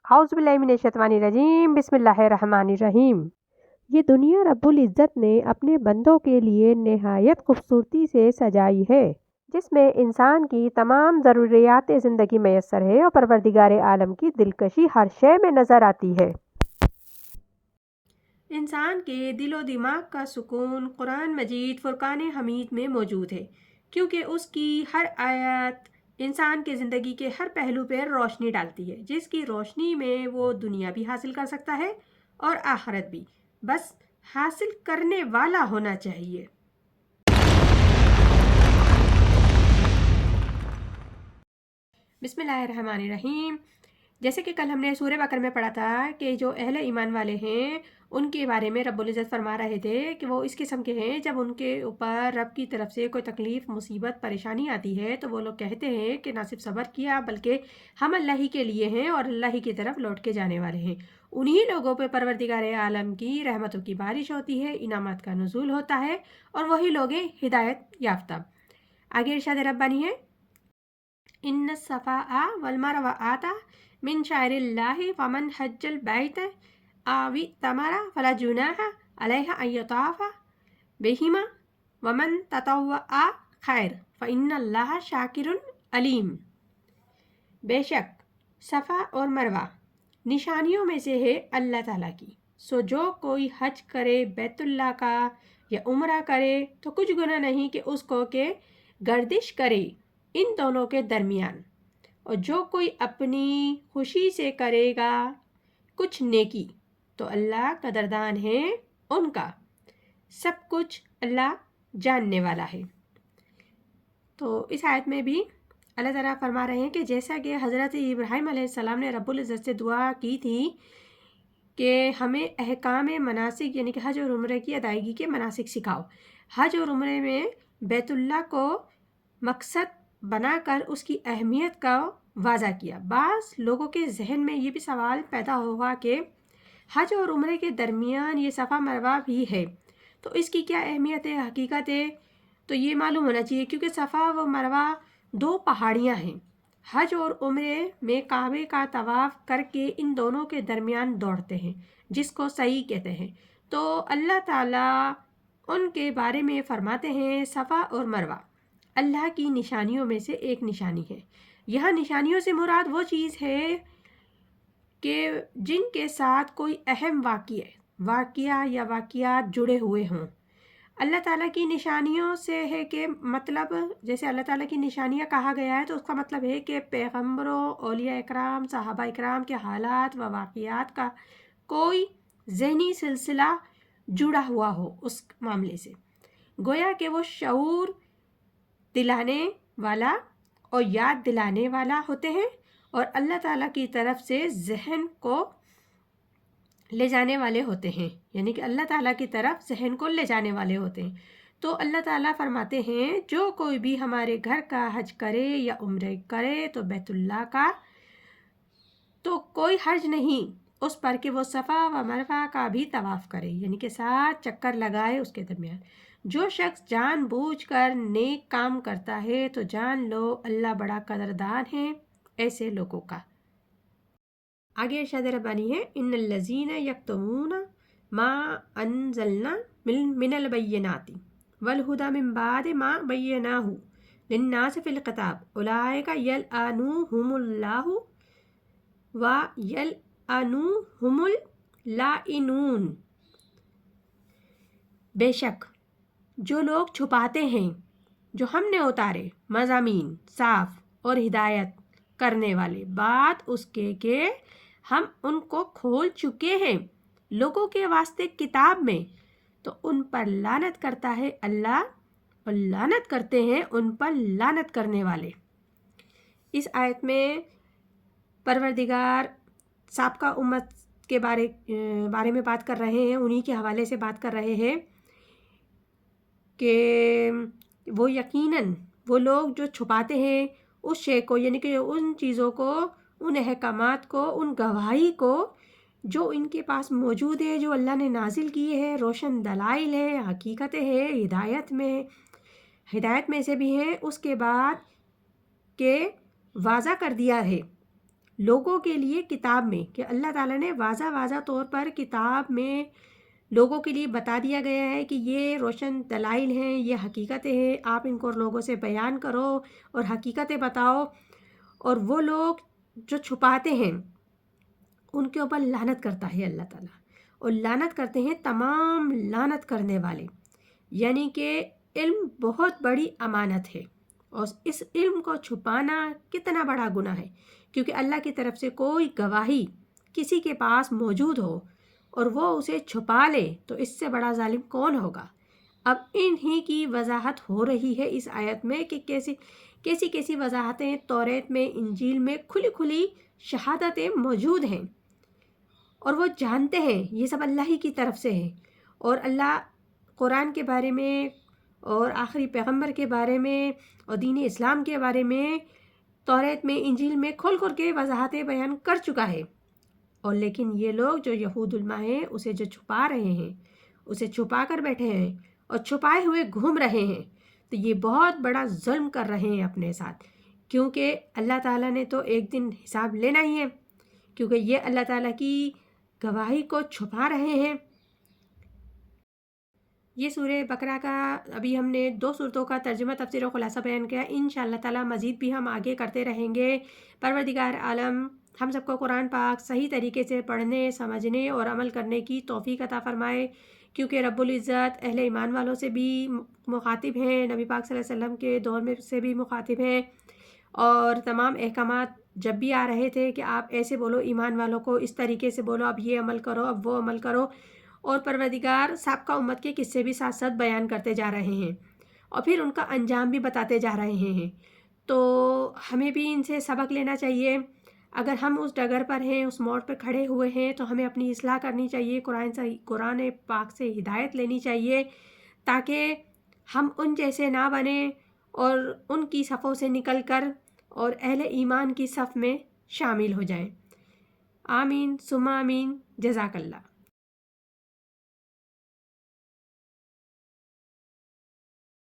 اعوذ باللہ من الشیطان الرجیم، بسم اللہ الرحمن الرحیم۔ یہ دنیا رب العزت نے اپنے بندوں کے لیے نہایت خوبصورتی سے سجائی ہے، جس میں انسان کی تمام ضروریات زندگی میسر ہے اور پروردگار عالم کی دلکشی ہر شے میں نظر آتی ہے۔ انسان کے دل و دماغ کا سکون قرآن مجید فرقان حمید میں موجود ہے، کیونکہ اس کی ہر آیت انسان کے زندگی کے ہر پہلو پر روشنی ڈالتی ہے، جس کی روشنی میں وہ دنیا بھی حاصل کر سکتا ہے اور آخرت بھی، بس حاصل کرنے والا ہونا چاہیے۔ بسم اللہ الرحمن الرحیم۔ جیسے کہ کل ہم نے سورہ بقرہ میں پڑھا تھا کہ جو اہل ایمان والے ہیں ان کے بارے میں رب العزت فرما رہے تھے کہ وہ اس قسم کے ہیں، جب ان کے اوپر رب کی طرف سے کوئی تکلیف، مصیبت، پریشانی آتی ہے تو وہ لوگ کہتے ہیں کہ نہ صرف صبر کیا بلکہ ہم اللہ ہی کے لیے ہیں اور اللہ ہی کی طرف لوٹ کے جانے والے ہیں۔ انہی لوگوں پہ پروردگار عالم کی رحمتوں کی بارش ہوتی ہے، انعامات کا نزول ہوتا ہے اور وہی لوگ ہیں ہدایت یافتہ۔ آگے ارشاد ربانی ہے، ان الصفا والمروہ من شعائر اللہ فمن حج البیت او اعتمر فلا جناح علیہ ان یطوف بہما ومن تطوع خیر فإن اللہ شاکر علیم۔ بے شک صفا اور مروہ نشانیوں میں سے ہے اللہ تعالیٰ کی، سو جو کوئی حج کرے بیت اللہ کا یا عمرہ کرے تو کچھ گناہ نہیں کہ اس کو کہ گردش کرے ان دونوں کے درمیان، اور جو کوئی اپنی خوشی سے کرے گا کچھ نیکی تو اللہ قدردان ہے ان کا، سب کچھ اللہ جاننے والا ہے۔ تو اس آیت میں بھی اللہ تعالیٰ فرما رہے ہیں کہ جیسا کہ حضرت ابراہیم علیہ السلام نے رب العزت سے دعا کی تھی کہ ہمیں احکام مناسک یعنی کہ حج اور عمرے کی ادائیگی کے مناسک سکھاؤ۔ حج اور عمرے میں بیت اللہ کو مقصد بنا کر اس کی اہمیت کا واضح کیا۔ بعض لوگوں کے ذہن میں یہ بھی سوال پیدا ہوا کہ حج اور عمرے کے درمیان یہ صفا مروہ بھی ہے تو اس کی کیا اہمیت ہے، حقیقت ہے؟ تو یہ معلوم ہونا چاہیے، کیونکہ صفا و مروہ دو پہاڑیاں ہیں۔ حج اور عمرے میں کعبے کا طواف کر کے ان دونوں کے درمیان دوڑتے ہیں، جس کو سعی کہتے ہیں۔ تو اللہ تعالیٰ ان کے بارے میں فرماتے ہیں صفا اور مروہ اللہ کی نشانیوں میں سے ایک نشانی ہے۔ یہاں نشانیوں سے مراد وہ چیز ہے کہ جن کے ساتھ کوئی اہم واقعہ یا واقعات جڑے ہوئے ہوں۔ اللہ تعالیٰ کی نشانیوں سے ہے کہ مطلب جیسے اللہ تعالیٰ کی نشانیاں کہا گیا ہے تو اس کا مطلب ہے کہ پیغمبروں، اولیاء اکرام، صحابہ اکرام کے حالات و واقعات کا کوئی ذہنی سلسلہ جڑا ہوا ہو اس معاملے سے، گویا کہ وہ شعور دلانے والا اور یاد دلانے والا ہوتے ہیں اور اللہ تعالیٰ کی طرف سے ذہن کو لے جانے والے ہوتے ہیں، یعنی کہ اللہ تعالیٰ کی طرف ذہن کو لے جانے والے ہوتے ہیں۔ تو اللہ تعالیٰ فرماتے ہیں جو کوئی بھی ہمارے گھر کا حج کرے یا عمرے کرے تو بیت اللہ کا تو کوئی حرج نہیں اس پر کہ وہ صفا و مروہ کا بھی طواف کرے، یعنی کہ 7 چکر لگائے اس کے درمیان۔ جو شخص جان بوجھ کر نیک کام کرتا ہے تو جان لو اللہ بڑا قدردان ہے ایسے لوگوں کا۔ آگے ارشاد ربانی ہے، ان الذین یکتمون ما انزلنا من البینات والہدی من بعد ما بیناہ للناس فی الکتاب اولئک یلعنہم اللہ ویلعنہم اللاعنون۔ بے شک جو لوگ چھپاتے ہیں جو ہم نے اتارے مضامین صاف اور ہدایت کرنے والے بعد اس کے کہ ہم ان کو کھول چکے ہیں لوگوں کے واسطے کتاب میں، تو ان پر لعنت کرتا ہے اللہ اور لعنت کرتے ہیں ان پر لعنت کرنے والے۔ اس آیت میں پروردگار سابقہ امت کے بارے میں بات کر رہے ہیں، انہی کے حوالے سے بات کر رہے ہیں کہ وہ یقیناً وہ لوگ جو چھپاتے ہیں اس شے کو، یعنی کہ ان چیزوں کو، ان احکامات کو، ان گواہی کو جو ان کے پاس موجود ہے، جو اللہ نے نازل کیے ہیں، روشن دلائل ہے، حقیقتیں ہے، ہدایت میں سے بھی ہے، اس کے بعد کہ واضح کر دیا ہے لوگوں کے لیے کتاب میں، کہ اللہ تعالیٰ نے واضح طور پر کتاب میں لوگوں کے لیے بتا دیا گیا ہے کہ یہ روشن دلائل ہیں، یہ حقیقتیں ہیں، آپ ان کو لوگوں سے بیان کرو اور حقیقتیں بتاؤ. اور وہ لوگ جو چھپاتے ہیں ان کے اوپر لعنت کرتا ہے اللہ تعالیٰ، اور لعنت کرتے ہیں تمام لعنت کرنے والے. یعنی کہ علم بہت بڑی امانت ہے، اور اس علم کو چھپانا کتنا بڑا گناہ ہے، کیونکہ اللہ کی طرف سے کوئی گواہی کسی کے پاس موجود ہو اور وہ اسے چھپا لے تو اس سے بڑا ظالم کون ہوگا. اب انہی کی وضاحت ہو رہی ہے اس آیت میں کہ کیسی وضاحتیں توریت میں، انجیل میں کھلی شہادتیں موجود ہیں، اور وہ جانتے ہیں یہ سب اللہ ہی کی طرف سے ہے. اور اللہ قرآن کے بارے میں اور آخری پیغمبر کے بارے میں اور دین اسلام کے بارے میں توریت میں، انجیل میں کھول کے وضاحتیں بیان کر چکا ہے. اور لیکن یہ لوگ جو یہود علماء ہیں اسے جو چھپا رہے ہیں، اسے چھپا کر بیٹھے ہیں اور چھپائے ہوئے گھوم رہے ہیں، تو یہ بہت بڑا ظلم کر رہے ہیں اپنے ساتھ. کیونکہ اللہ تعالیٰ نے تو ایک دن حساب لینا ہی ہے، کیونکہ یہ اللہ تعالیٰ کی گواہی کو چھپا رہے ہیں. یہ سورہ بقرہ کا ابھی ہم نے 2 صورتوں کا ترجمہ، تفسیر و خلاصہ بیان کیا. انشاءاللہ تعالیٰ مزید بھی ہم آگے کرتے رہیں گے. پروردگار عالم ہم سب کو قرآن پاک صحیح طریقے سے پڑھنے، سمجھنے اور عمل کرنے کی توفیق عطا فرمائے، کیونکہ رب العزت اہل ایمان والوں سے بھی مخاطب ہیں، نبی پاک صلی اللہ علیہ وسلم کے دور میں سے بھی مخاطب ہیں. اور تمام احکامات جب بھی آ رہے تھے کہ آپ ایسے بولو ایمان والوں کو، اس طریقے سے بولو، اب یہ عمل کرو، اب وہ عمل کرو. اور پروردگار سابقہ امت کے قصے بھی ساتھ بیان کرتے جا رہے ہیں، اور پھر ان کا انجام بھی بتاتے جا رہے ہیں. تو ہمیں بھی ان سے سبق لینا چاہیے. اگر ہم اس ڈگر پر ہیں، اس موڑ پہ کھڑے ہوئے ہیں، تو ہمیں اپنی اصلاح کرنی چاہیے، قرآن پاک سے ہدایت لینی چاہیے، تاکہ ہم ان جیسے نہ بنیں اور ان کی صفوں سے نکل کر اور اہل ایمان کی صف میں شامل ہو جائیں. آمین ثم آمین. جزاک اللہ.